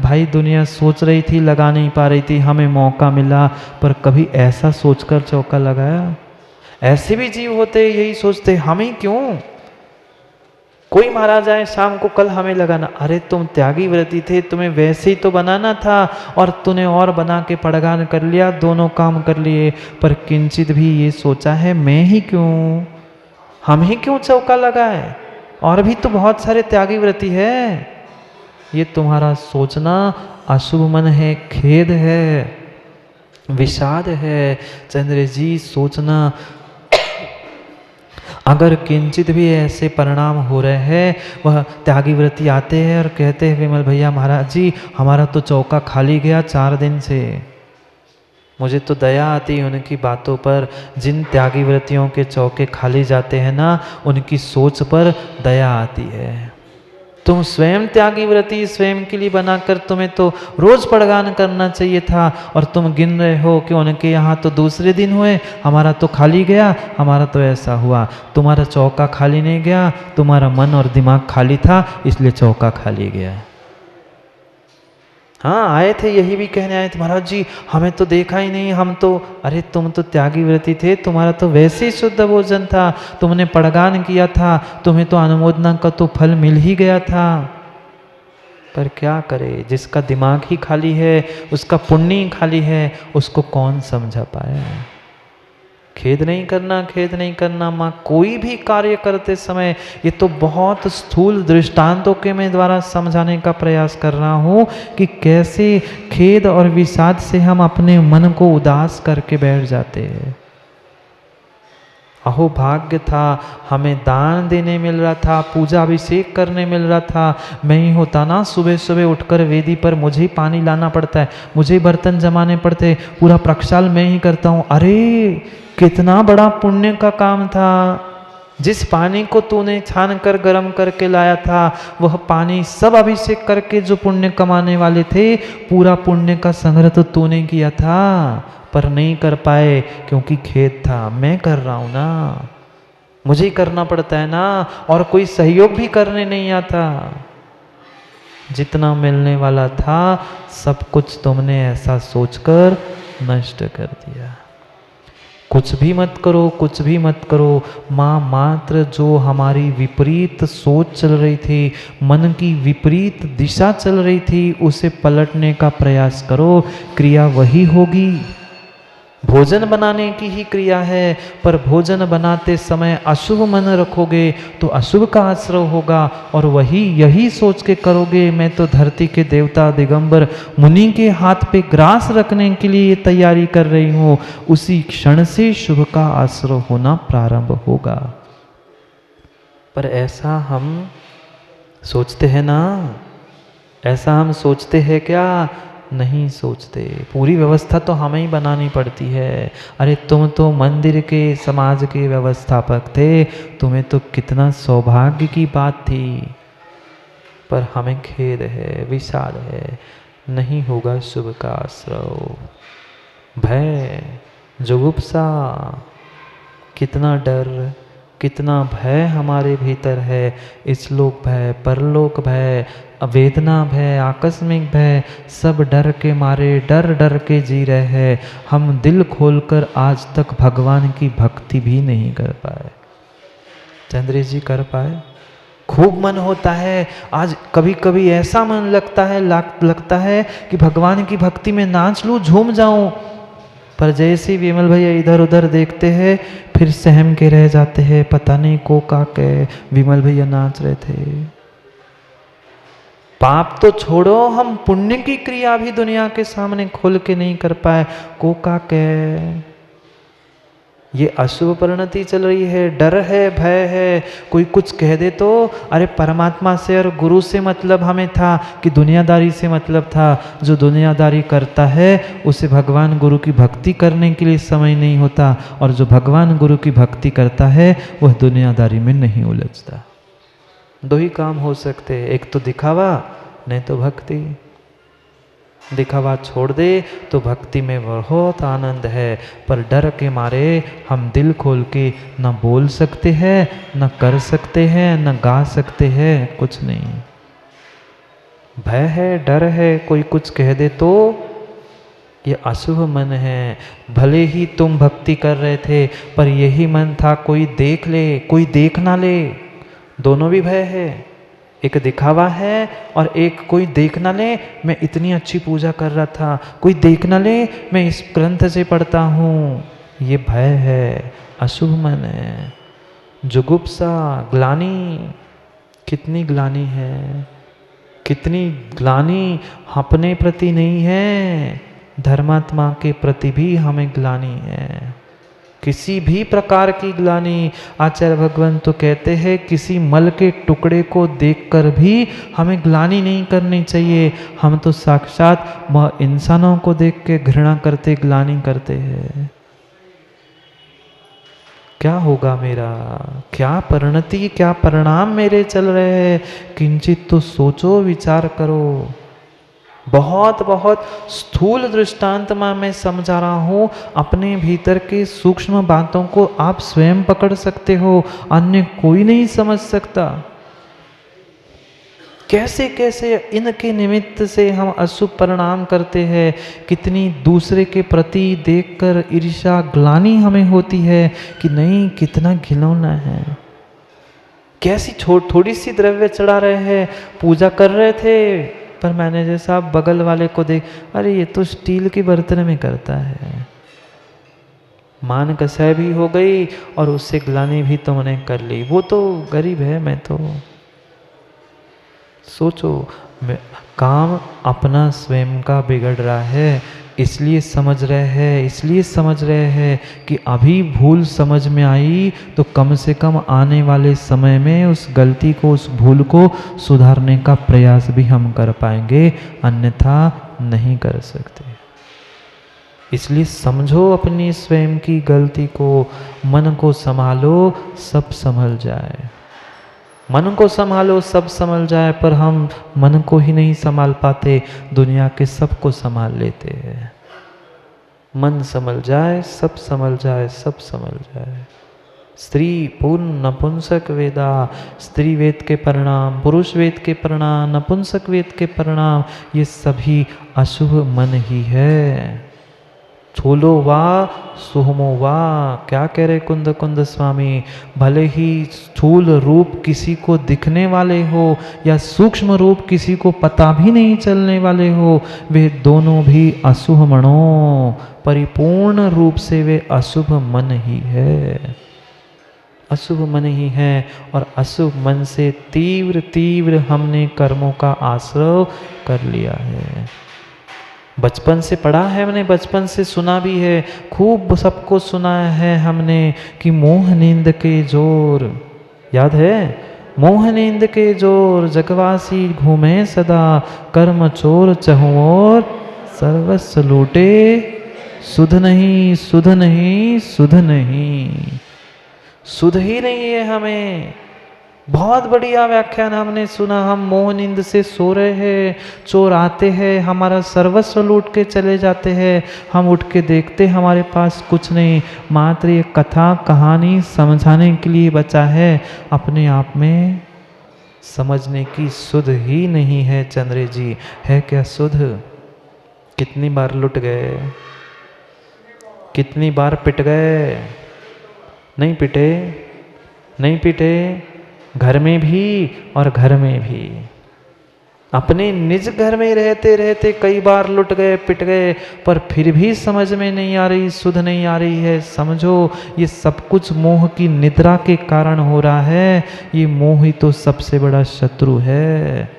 भाई दुनिया सोच रही थी, लगा नहीं पा रही थी, हमें मौका मिला, पर कभी ऐसा सोचकर चौका लगाया? ऐसे भी जीव होते यही सोचते, हमें क्यों, कोई मारा जाए शाम को, कल हमें लगाना। अरे तुम त्यागी व्रती थे, तुम्हें वैसे ही तो बनाना था, और तूने और बना के पड़गान कर लिया, दोनों काम कर लिए, पर किंचित भी ये सोचा है मैं ही क्यों, हम ही क्यों चौका लगाए, और भी तो बहुत सारे त्यागी व्रती है। ये तुम्हारा सोचना अशुभ मन है, खेद है, विषाद है चंद्र जी। सोचना अगर किंचित भी ऐसे परिणाम हो रहे हैं, वह त्यागी व्रती आते हैं और कहते हैं विमल भैया महाराज जी हमारा तो चौका खाली गया 4 दिन से। मुझे तो दया आती है उनकी बातों पर, जिन त्यागी व्रतियों के चौके खाली जाते हैं ना, उनकी सोच पर दया आती है। तुम स्वयं त्यागी व्रती, स्वयं के लिए बनाकर तुम्हें तो रोज पड़गान करना चाहिए था, और तुम गिन रहे हो कि उनके यहाँ तो दूसरे दिन हुए, हमारा तो खाली गया, हमारा तो ऐसा हुआ। तुम्हारा चौका खाली नहीं गया, तुम्हारा मन और दिमाग खाली था, इसलिए चौका खाली गया। हाँ आए थे, यही भी कहने आए थे महाराज जी हमें तो देखा ही नहीं, हम तो, अरे तुम तो त्यागी व्रती थे, तुम्हारा तो वैसे ही शुद्ध भोजन था, तुमने पड़गान किया था, तुम्हें तो अनुमोदना का तो फल मिल ही गया था। पर क्या करे, जिसका दिमाग ही खाली है, उसका पुण्य ही खाली है, उसको कौन समझा पाया। खेद नहीं करना, खेद नहीं करना माँ, कोई भी कार्य करते समय, ये तो बहुत स्थूल दृष्टांतों के मैं द्वारा समझाने का प्रयास कर रहा हूँ कि कैसे खेद और विषाद से हम अपने मन को उदास करके बैठ जाते हैं। अहो भाग्य था, हमें दान देने मिल रहा था, पूजा अभिषेक करने मिल रहा था, मैं ही होता ना सुबह सुबह उठकर वेदी पर मुझे ही पानी लाना पड़ता है, मुझे ही बर्तन जमाने पड़ते, पूरा प्रक्षाल मैं ही करता हूँ। अरे कितना बड़ा पुण्य का काम था। जिस पानी को तूने छान कर गर्म करके लाया था, वह पानी सब अभिषेक करके जो पुण्य कमाने वाले थे, पूरा पुण्य का संग्रह तो तूने किया था, पर नहीं कर पाए क्योंकि खेद था। मैं कर रहा हूं ना, मुझे ही करना पड़ता है ना, और कोई सहयोग भी करने नहीं आता। जितना मिलने वाला था सब कुछ तुमने ऐसा सोचकर नष्ट कर दिया। कुछ भी मत करो, कुछ भी मत करो माँ, मात्र जो हमारी विपरीत सोच चल रही थी, मन की विपरीत दिशा चल रही थी, उसे पलटने का प्रयास करो, क्रिया वही होगी। भोजन बनाने की ही क्रिया है, पर भोजन बनाते समय अशुभ मन रखोगे तो अशुभ का आश्रय होगा, और वही यही सोच के करोगे मैं तो धरती के देवता दिगंबर मुनि के हाथ पे ग्रास रखने के लिए तैयारी कर रही हूँ, उसी क्षण से शुभ का आश्रय होना प्रारंभ होगा। पर ऐसा हम सोचते हैं ना, ऐसा हम सोचते हैं क्या? नहीं सोचते। पूरी व्यवस्था तो हमें ही बनानी पड़ती है। अरे तुम तो मंदिर के, समाज के व्यवस्थापक थे, तुम्हें तो कितना सौभाग्य की बात थी, पर हमें खेद है, विषाद है, नहीं होगा शुभ का आश्रय। भय, जुगुप्सा, कितना डर, कितना भय हमारे भीतर है। इसलोक भय, परलोक भय, वेदना भय, आकस्मिक भय, सब डर के मारे डर डर के जी रहे हैं। हम दिल खोलकर आज तक भगवान की भक्ति भी नहीं कर पाए। चंद्र जी कर पाए? खूब मन होता है, आज कभी कभी ऐसा मन लगता है कि भगवान की भक्ति में नाच लूं, झूम जाऊं, पर जैसे विमल भैया इधर उधर देखते हैं फिर सहम के रह जाते हैं। पता नहीं को का के विमल भैया नाच रहे थे। पाप तो छोड़ो, हम पुण्य की क्रिया भी दुनिया के सामने खोल के नहीं कर पाए। को का के ये अशुभ परिणति चल रही है, डर है, भय है। कोई कुछ कह दे तो अरे परमात्मा से और गुरु से मतलब हमें था कि दुनियादारी से मतलब था। जो दुनियादारी करता है उसे भगवान गुरु की भक्ति करने के लिए समय नहीं होता, और जो भगवान गुरु की भक्ति करता है वह दुनियादारी में नहीं उलझता। दो ही काम हो सकते हैं, एक तो दिखावा, नहीं तो भक्ति। दिखावा छोड़ दे तो भक्ति में बहुत आनंद है, पर डर के मारे हम दिल खोल के न बोल सकते हैं, न कर सकते हैं, न गा सकते हैं, कुछ नहीं। भय है, डर है, कोई कुछ कह दे तो ये अशुभ मन है। भले ही तुम भक्ति कर रहे थे पर यही मन था कोई देख ले, कोई देख ना ले, दोनों भी भय है। एक दिखावा है और एक कोई देख ना ले, मैं इतनी अच्छी पूजा कर रहा था, कोई देख ना ले, मैं इस ग्रंथ से पढ़ता हूँ, ये भय है, अशुभ मन है। जुगुप्सा, ग्लानि, कितनी ग्लानि है, कितनी ग्लानि अपने प्रति नहीं है, धर्मात्मा के प्रति भी हमें ग्लानि है। किसी भी प्रकार की ग्लानि, आचार्य भगवान तो कहते हैं किसी मल के टुकड़े को देखकर भी हमें ग्लानि नहीं करनी चाहिए। हम तो साक्षात इंसानों को देख के घृणा करते, ग्लानि करते हैं। क्या होगा मेरा, क्या परिणति, क्या परिणाम मेरे चल रहे हैं, किंचित तो सोचो, विचार करो। बहुत बहुत स्थूल दृष्टांत मैं समझा रहा हूँ, अपने भीतर के सूक्ष्म बातों को आप स्वयं पकड़ सकते हो, अन्य कोई नहीं समझ सकता। कैसे कैसे इनके निमित्त से हम अशुभ परिणाम करते हैं, कितनी दूसरे के प्रति देखकर ईर्ष्या, ग्लानि हमें होती है कि नहीं कितना घिनौना है। कैसी थोड़ी सी द्रव्य चढ़ा रहे हैं, पूजा कर रहे थे, पर मैनेजर साहब बगल वाले को देख, अरे ये तो स्टील के बर्तन में करता है, मान कसै भी हो गई और उससे ग्लानि भी तुमने कर ली। वो तो गरीब है, मैं तो। सोचो, काम अपना स्वयं का बिगड़ रहा है, इसलिए समझ रहे हैं कि अभी भूल समझ में आई तो कम से कम आने वाले समय में उस गलती को, उस भूल को सुधारने का प्रयास भी हम कर पाएंगे, अन्यथा नहीं कर सकते। इसलिए समझो अपनी स्वयं की गलती को, मन को संभालो, सब संभल जाए। मन को संभालो, सब संभल जाए, पर हम मन को ही नहीं संभाल पाते, दुनिया के सब को संभाल लेते हैं। मन संभल जाए, सब संभल जाए, सब संभल जाए। स्त्री पूर्ण नपुंसक वेदा, स्त्री वेद के परिणाम, पुरुष वेद के परिणाम, नपुंसक वेद के परिणाम, ये सभी अशुभ मन ही है। स्थूलो वा सुहमो वा, क्या कह रहे कुंद कुंद स्वामी, भले ही स्थूल रूप किसी को दिखने वाले हो या सूक्ष्म रूप किसी को पता भी नहीं चलने वाले हो, वे दोनों भी अशुभ मनो, परिपूर्ण रूप से वे अशुभ मन ही है, अशुभ मन ही है। और अशुभ मन से तीव्र तीव्र हमने कर्मों का आश्रय कर लिया है। बचपन से पढ़ा है हमने, बचपन से सुना भी है, खूब सबको सुना है हमने कि मोह नींद के जोर, याद है, मोह नींद के जोर जगवासी घूमे सदा, कर्म चोर चहुओर सर्वस्व लूटे, सुध नहीं सुध नहीं सुध नहीं, सुध ही नहीं है हमें। बहुत बढ़िया व्याख्यान हमने सुना, हम मोह नींद से सो रहे हैं, चोर आते हैं, हमारा सर्वस्व लूट के चले जाते हैं, हम उठ के देखते हमारे पास कुछ नहीं, मात्र ये कथा कहानी समझाने के लिए बचा है, अपने आप में समझने की सुध ही नहीं है। चंद्रे जी, है क्या सुध? कितनी बार लुट गए, कितनी बार पिट गए, नहीं पिटे, नहीं पिटे, घर में भी और घर में भी, अपने निज घर में रहते रहते कई बार लुट गए, पिट गए, पर फिर भी समझ में नहीं आ रही, सुध नहीं आ रही है। समझो ये सब कुछ मोह की निद्रा के कारण हो रहा है, ये मोह ही तो सबसे बड़ा शत्रु है।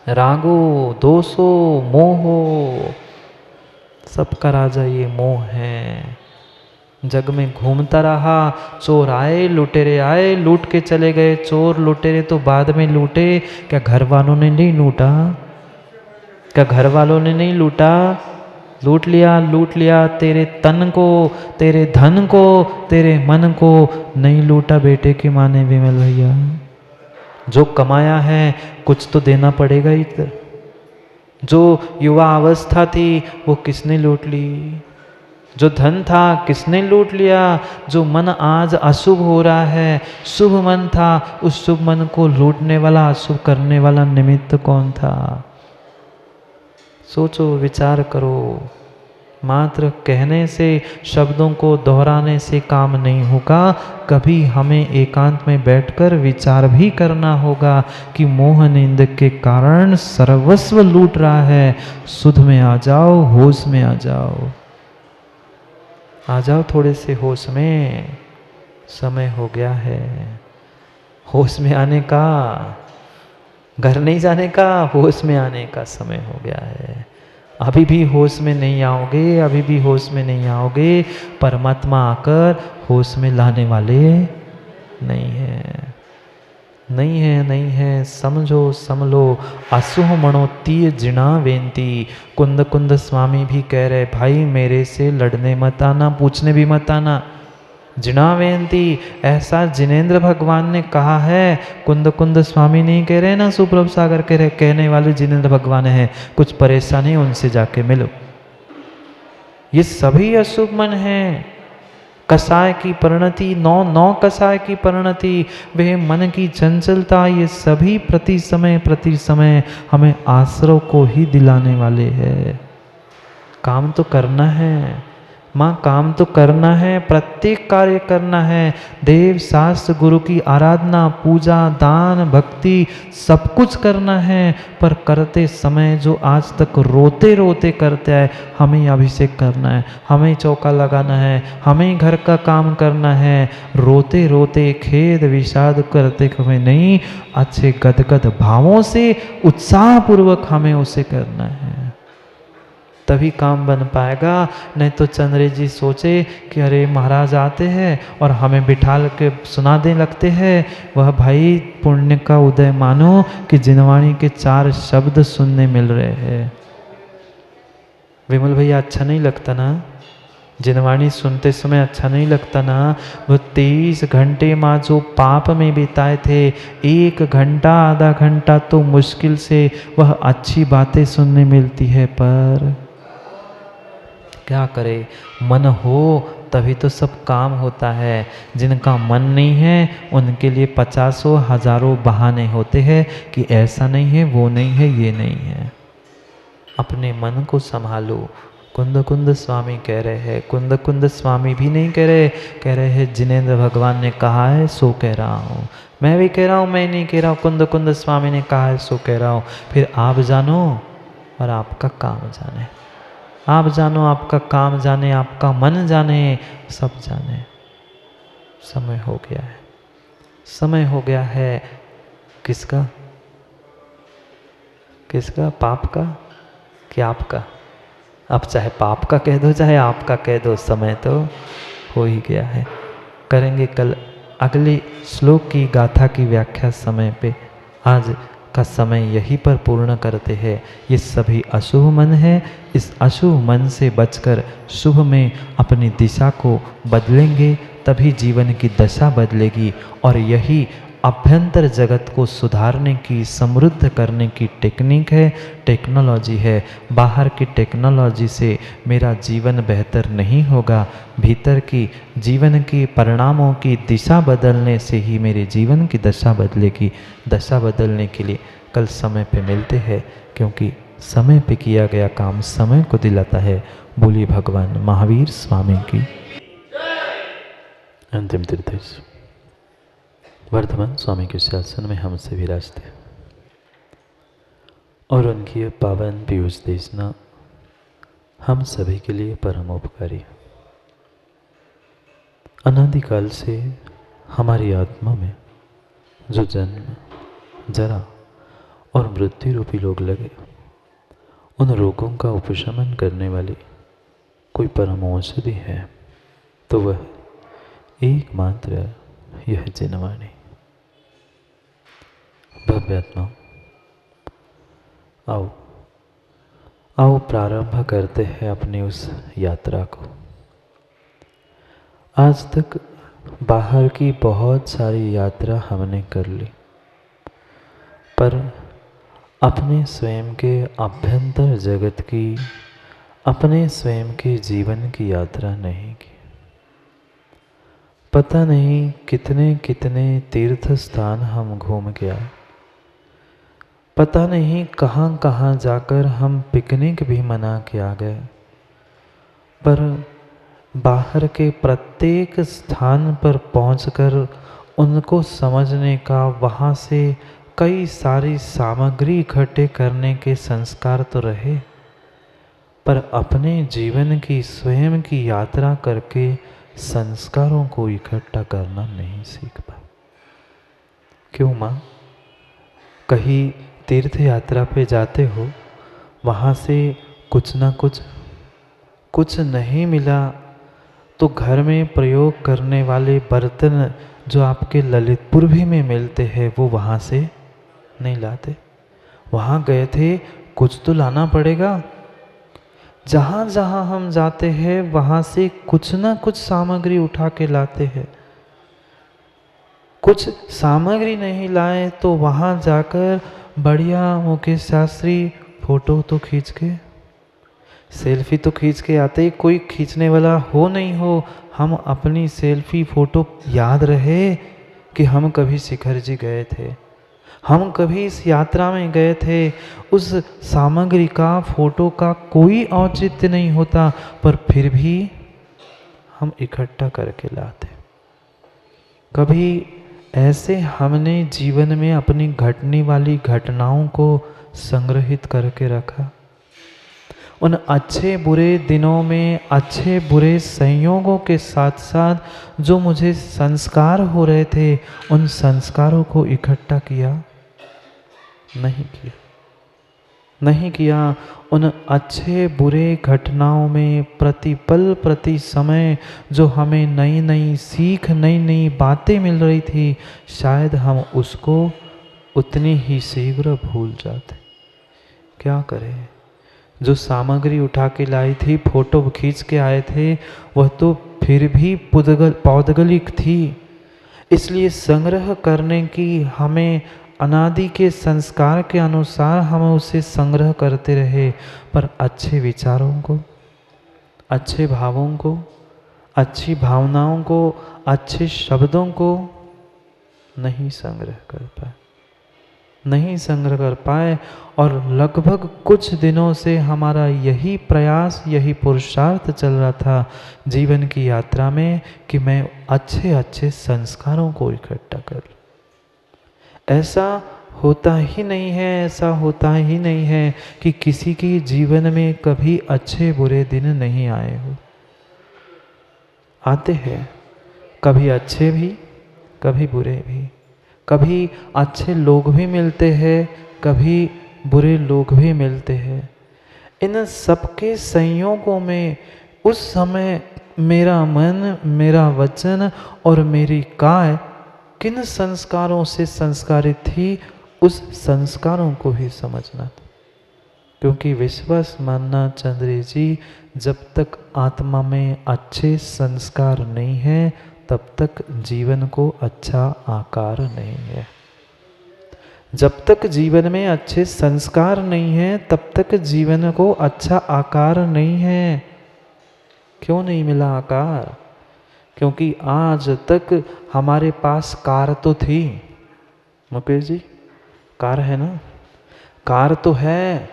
रागो दोषो मोहो, सबका राजा ये मोह है। जग में घूमता रहा, चोर आए, लुटेरे आए, लूट के चले गए। चोर लुटेरे तो बाद में लूटे, क्या घर वालों ने नहीं लूटा? क्या घर वालों ने नहीं लूटा? लूट लिया, लूट लिया। तेरे तन को, तेरे धन को, तेरे मन को नहीं लूटा बेटे की माँ ने विमल भैया। जो कमाया है कुछ तो देना पड़ेगा ही। जो युवा अवस्था थी वो किसने लूट ली? जो धन था किसने लूट लिया? जो मन आज अशुभ हो रहा है, शुभ मन था, उस शुभ मन को लूटने वाला, अशुभ करने वाला निमित्त कौन था? सोचो, विचार करो। मात्र कहने से, शब्दों को दोहराने से काम नहीं होगा। कभी हमें एकांत में बैठकर विचार भी करना होगा कि मोह निंद के कारण सर्वस्व लूट रहा है। सुध में आ जाओ, होश में आ जाओ। आ जाओ थोड़े से होश में, समय हो गया है होश में आने का। घर नहीं जाने का, होश में आने का समय हो गया है। अभी भी होश में नहीं आओगे, अभी भी होश में नहीं आओगे, परमात्मा आकर होश में लाने वाले नहीं है। नहीं है, नहीं है, समझो, समलो। असुह मणोतीय जिणा वेंती। कुंद कुंद स्वामी भी कह रहे, भाई मेरे से लड़ने मत आना, पूछने भी मत आना। जिनावेंती, ऐसा जिनेंद्र भगवान ने कहा है। कुंद कुंद स्वामी नहीं कह रहे ना, सुप्रभ सागर कह रहे, कहने वाले जिनेंद्र भगवान है। कुछ परेशानी उनसे जाके मिलो। ये सभी अशुभ मन है। कसाय की परिणति, नौ कसाय की परिणति, वह मन की चंचलता, ये सभी प्रति समय हमें आश्रव को ही दिलाने वाले हैं। काम तो करना है माँ, काम तो करना है, प्रत्येक कार्य करना है। देव शास्त्र गुरु की आराधना, पूजा, दान, भक्ति सब कुछ करना है। पर करते समय जो आज तक रोते रोते करते आए, हमें अभिषेक करना है, हमें चौका लगाना है, हमें घर का काम करना है। रोते रोते खेद विषाद करते हमें नहीं, अच्छे गदगद भावों से उत्साहपूर्वक हमें उसे करना है, तभी काम बन पाएगा। नहीं तो चंद्रे जी सोचे कि अरे महाराज आते हैं और हमें बिठाल के सुनाने लगते हैं। वह भाई पुण्य का उदय मानो कि जिनवाणी के 4 शब्द सुनने मिल रहे हैं। विमल भैया, अच्छा नहीं लगता ना? जिनवाणी सुनते समय अच्छा नहीं लगता ना? वो 23 घंटे माँ जो पाप में बिताए थे, 1 घंटा आधा घंटा तो मुश्किल से वह अच्छी बातें सुनने मिलती है। पर क्या करे, मन हो तभी तो सब काम होता है। जिनका मन नहीं है उनके लिए 50 हजारों बहाने होते हैं कि ऐसा नहीं है, वो नहीं है, ये नहीं है। अपने मन को संभालो। कुंद कुंद स्वामी कह रहे हैं, कुंद कुंद स्वामी भी नहीं कह रहे, कह रहे हैं जिनेंद्र भगवान ने कहा है सो कह रहा हूँ। मैं भी कह रहा हूँ, मैं नहीं कह रहा हूँ, कुंद कुंद स्वामी ने कहा है सो कह रहा हूँ। फिर आप जानो और आपका काम जाने। आप जानो, आपका काम जाने, आपका मन जाने, सब जाने। समय हो गया है, समय हो गया है। किसका? किसका? पाप का कि आपका? अब चाहे पाप का कह दो, चाहे आपका कह दो, समय तो हो ही गया है। करेंगे कल अगले श्लोक की गाथा की व्याख्या समय पे। आज का समय यहीं पर पूर्ण करते हैं। ये सभी अशुभ मन है। इस अशुभ मन से बचकर शुभ में अपनी दिशा को बदलेंगे, तभी जीवन की दशा बदलेगी। और यही अभ्यंतर जगत को सुधारने की, समृद्ध करने की टेक्निक है, टेक्नोलॉजी है। बाहर की टेक्नोलॉजी से मेरा जीवन बेहतर नहीं होगा। भीतर की जीवन की परिणामों की दिशा बदलने से ही मेरे जीवन की दशा बदलेगी। दशा बदलने के लिए कल समय पे मिलते हैं, क्योंकि समय पे किया गया काम समय को दिलाता है। बोलिए भगवान महावीर स्वामी की। अंतिम तीर्थेश वर्धमान स्वामी के शासन में हमसे विराजते हैं और उनकी पावन पीयूष देशना हम सभी के लिए परम उपकारी है। अनादिकाल से हमारी आत्मा में जो जन्म, जरा और मृत्यु रूपी रोग लगे, उन रोगों का उपशमन करने वाली कोई परम औषधि है तो वह एकमात्र यह जिनवाणी। भव्यात्मा, आओ आओ प्रारंभ करते हैं अपनी उस यात्रा को। आज तक बाहर की बहुत सारी यात्रा हमने कर ली, पर अपने स्वयं के अभ्यंतर जगत की अपने स्वयं के जीवन की यात्रा नहीं की। पता नहीं कितने कितने तीर्थ स्थान हम घूम गया, पता नहीं कहाँ कहाँ जाकर हम पिकनिक भी मना के आ गए, पर बाहर के प्रत्येक स्थान पर पहुंचकर उनको समझने का, वहाँ से कई सारी सामग्री इकट्ठे करने के संस्कार तो रहे, पर अपने जीवन की स्वयं की यात्रा करके संस्कारों को इकट्ठा करना नहीं सीख पाए। क्यों माँ? कहीं तीर्थ यात्रा पे जाते हो, वहाँ से कुछ ना कुछ नहीं मिला तो घर में प्रयोग करने वाले बर्तन जो आपके ललितपुर भी में मिलते हैं वो वहाँ से नहीं लाते। वहाँ गए थे, कुछ तो लाना पड़ेगा। जहाँ जहाँ हम जाते हैं वहाँ से कुछ ना कुछ सामग्री उठा के लाते हैं। कुछ सामग्री नहीं लाए तो वहाँ जाकर बढ़िया मुकेश शास्त्री फोटो तो खींच के, सेल्फी तो खींच के आते ही, कोई खींचने वाला हो नहीं हो, हम अपनी सेल्फी फोटो याद रहे कि हम कभी शिखर जी गए थे, हम कभी इस यात्रा में गए थे। उस सामग्री का, फोटो का कोई औचित्य नहीं होता, पर फिर भी हम इकट्ठा करके लाते। कभी ऐसे हमने जीवन में अपनी घटने वाली घटनाओं को संग्रहित करके रखा। उन अच्छे बुरे दिनों में, अच्छे बुरे संयोगों के साथ साथ जो मुझे संस्कार हो रहे थे, उन संस्कारों को इकट्ठा किया? नहीं किया। उन अच्छे बुरे घटनाओं में प्रतिपल प्रति समय जो हमें नई नई सीख, नई नई बातें मिल रही थी, शायद हम उसको उतनी ही शीघ्र भूल जाते। क्या करें? जो सामग्री उठा के लाई थी, फोटो खींच के आए थे, वह तो फिर भी पौद्गलिक थी। इसलिए संग्रह करने की, हमें अनादि के संस्कार के अनुसार हम उसे संग्रह करते रहे, पर अच्छे विचारों को, अच्छे भावों को, अच्छी भावनाओं को, अच्छे शब्दों को नहीं संग्रह कर पाए। और लगभग कुछ दिनों से हमारा यही प्रयास, यही पुरुषार्थ चल रहा था जीवन की यात्रा में कि मैं अच्छे अच्छे संस्कारों को इकट्ठा कर। ऐसा होता ही नहीं है कि किसी की जीवन में कभी अच्छे बुरे दिन नहीं आए हो। आते हैं, कभी अच्छे भी, कभी बुरे भी। कभी अच्छे लोग भी मिलते हैं, कभी बुरे लोग भी मिलते हैं। इन सबके संयोगों में उस समय मेरा मन, मेरा वचन और मेरी काय किन संस्कारों से संस्कारित थी, उस संस्कारों को ही समझना था। क्योंकि विश्वास मानना चंद्री जी, जब तक आत्मा में अच्छे संस्कार नहीं है, तब तक जीवन को अच्छा आकार नहीं है। जब तक जीवन में अच्छे संस्कार नहीं है, तब तक जीवन को अच्छा आकार नहीं है। क्यों नहीं मिला आकार? क्योंकि आज तक हमारे पास कार तो थी मुकेश जी, कार है ना, कार तो है,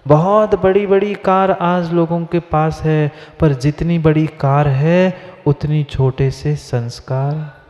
बहुत बड़ी बड़ी कार आज लोगों के पास है, पर जितनी बड़ी कार है उतनी छोटे से संस्कार